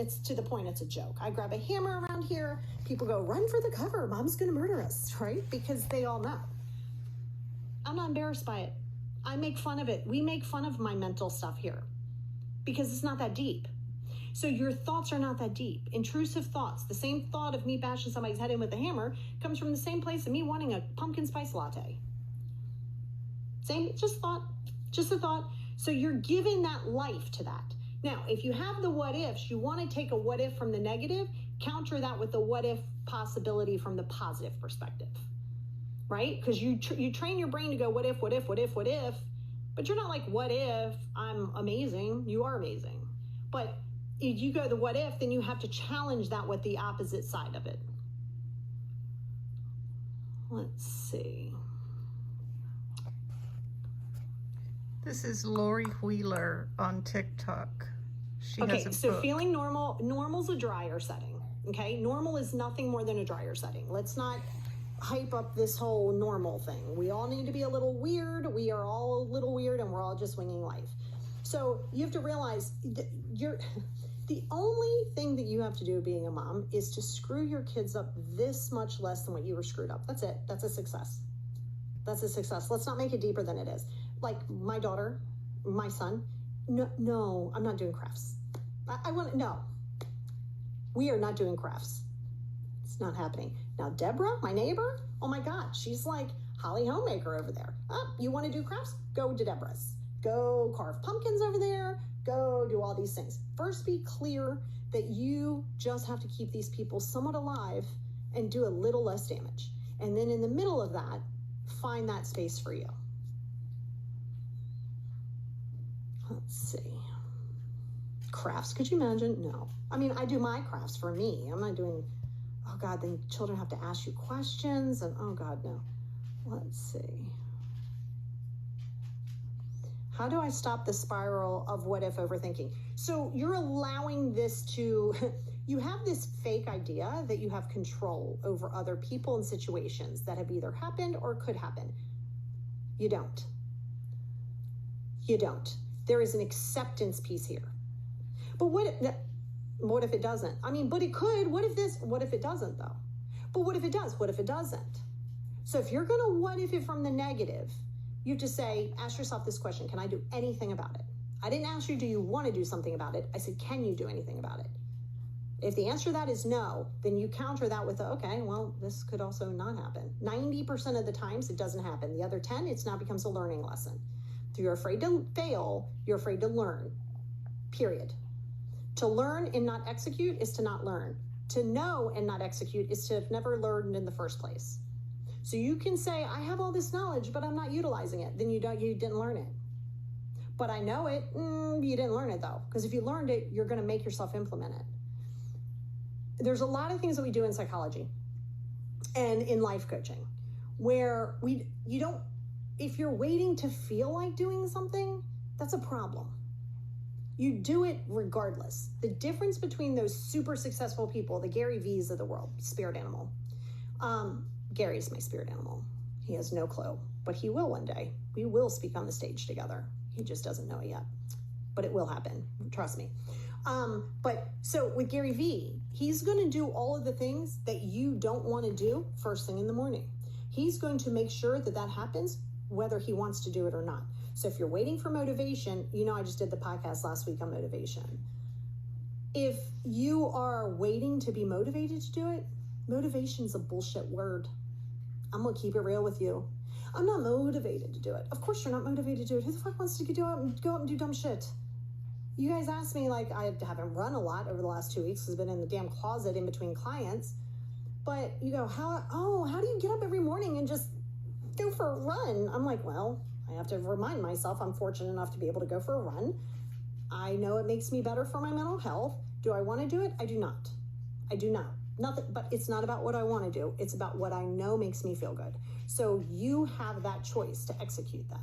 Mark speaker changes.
Speaker 1: It's to the point it's a joke. I grab a hammer around here, people go, run for the cover, mom's gonna murder us, right? Because they all know. I'm not embarrassed by it. I make fun of it. We make fun of my mental stuff here because it's not that deep. So your thoughts are not that deep. Intrusive thoughts, the same thought of me bashing somebody's head in with a hammer comes from the same place of me wanting a pumpkin spice latte. Same, just a thought. So you're giving that life to that. Now, if you have the what ifs, you want to take a what if from the negative, counter that with the what if possibility from the positive perspective, right? Because you train your brain to go what if, what if, what if, what if, but you're not like, what if I'm amazing? You are amazing. But if you go the what if, then you have to challenge that with the opposite side of it. Let's see.
Speaker 2: This is Lori Wheeler on TikTok. She has a
Speaker 1: so
Speaker 2: book.
Speaker 1: Feeling normal, normal's a dryer setting, okay? Normal is nothing more than a dryer setting. Let's not hype up this whole normal thing. We all need to be a little weird. We are all a little weird and we're all just winging life. So you have to realize that the only thing that you have to do being a mom is to screw your kids up this much less than what you were screwed up. That's it. That's a success. That's a success. Let's not make it deeper than it is. Like my daughter, my son, no, I'm not doing crafts. No, we are not doing crafts. It's not happening. Now, Deborah, my neighbor, oh my God, she's like Holly Homemaker over there. Oh, you want to do crafts? Go to Deborah's. Go carve pumpkins over there. Go do all these things. First, be clear that you just have to keep these people somewhat alive and do a little less damage. And then in the middle of that, find that space for you. Let's see. Crafts, could you imagine? No. I mean, I do my crafts for me. I'm not doing, oh God, then children have to ask you questions and oh God, no. Let's see. How do I stop the spiral of what if overthinking? So you're allowing this to, you have this fake idea that you have control over other people and situations that have either happened or could happen. You don't. You don't. There is an acceptance piece here. But what if it doesn't? I mean, but it could. What if it doesn't though? But what if it does? What if it doesn't? So if you're gonna what if it from the negative, you have to say, ask yourself this question, can I do anything about it? I didn't ask you, do you want to do something about it? I said, can you do anything about it? If the answer to that is no, then you counter that with, okay, well, this could also not happen. 90% of the times it doesn't happen. The other 10, it's now becomes a learning lesson. If you're afraid to fail, you're afraid to learn, period. To learn and not execute is to not learn. To know and not execute is to have never learned in the first place. So you can say, I have all this knowledge, but I'm not utilizing it. Then you didn't learn it. But I know it, you didn't learn it though. Because if you learned it, you're gonna make yourself implement it. There's a lot of things that we do in psychology and in life coaching where if you're waiting to feel like doing something, that's a problem. You do it regardless. The difference between those super successful people, the Gary V's of the world, spirit animal. Gary's my spirit animal. He has no clue, but he will one day. We will speak on the stage together. He just doesn't know it yet, but it will happen. Trust me. But so with Gary V, he's going to do all of the things that you don't want to do first thing in the morning. He's going to make sure that that happens, whether he wants to do it or not. So if you're waiting for motivation, I just did the podcast last week on motivation. If you are waiting to be motivated to do it, motivation's a bullshit word. I'm going to keep it real with you. I'm not motivated to do it. Of course you're not motivated to do it. Who the fuck wants to go out and do dumb shit? You guys asked me, like, I haven't run a lot over the last 2 weeks. I've been in the damn closet in between clients. But you go, how do you get up every morning and just go for a run? I'm like, well, I have to remind myself I'm fortunate enough to be able to go for a run. I know it makes me better for my mental health. Do I want to do it? I do not. I do not. But it's not about what I want to do. It's about what I know makes me feel good. So you have that choice to execute that.